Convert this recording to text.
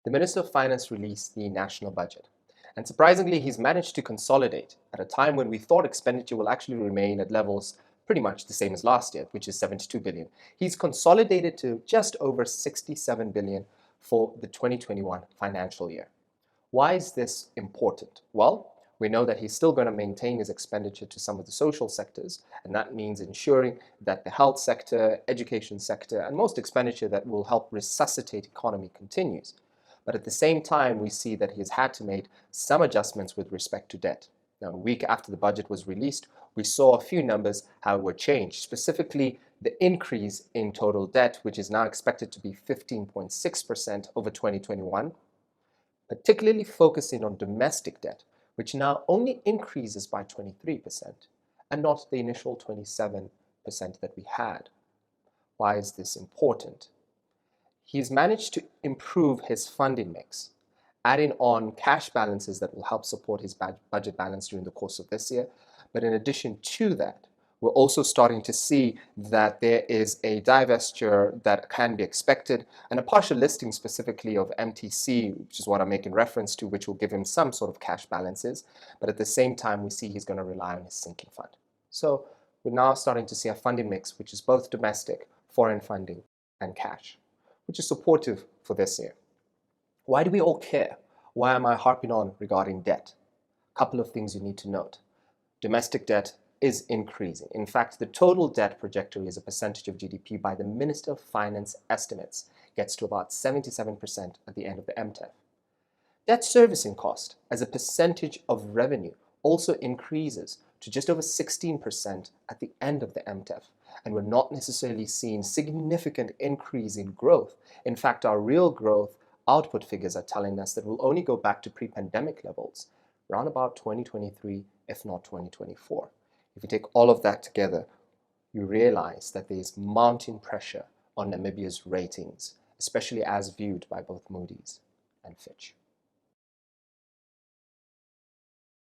The Minister of Finance released the national budget. And surprisingly, he's managed to consolidate at a time when we thought expenditure will actually remain at levels pretty much the same as last year, which is 72 billion. He's consolidated to just over 67 billion for the 2021 financial year. Why is this important? Well, we know that he's still going to maintain his expenditure to some of the social sectors, and that means ensuring that the health sector, education sector, and most expenditure that will help resuscitate economy continues. But at the same time, we see that he has had to make some adjustments with respect to debt. Now, a week after the budget was released, we saw a few numbers how were changed, specifically the increase in total debt, which is now expected to be 15.6% over 2021, particularly focusing on domestic debt, which now only increases by 23% and not the initial 27% that we had. Why is this important? He's managed to improve his funding mix, adding on cash balances that will help support his budget balance during the course of this year. But in addition to that, we're also starting to see that there is a divestiture that can be expected and a partial listing specifically of MTC, which is what I'm making reference to, which will give him some sort of cash balances. But at the same time, we see he's going to rely on his sinking fund. So we're now starting to see a funding mix, which is both domestic, foreign funding, and cash, which is supportive for this year. Why do we all care? Why am I harping on regarding debt? A couple of things you need to note. Domestic debt is increasing. In fact, the total debt trajectory as a percentage of GDP by the Minister of Finance estimates gets to about 77% at the end of the MTEF. Debt servicing cost as a percentage of revenue also increases to just over 16% at the end of the MTEF. And we're not necessarily seeing significant increase in growth. In fact, our real growth output figures are telling us that we'll only go back to pre-pandemic levels around about 2023, if not 2024. If you take all of that together, you realize that there's mounting pressure on Namibia's ratings, especially as viewed by both Moody's and Fitch.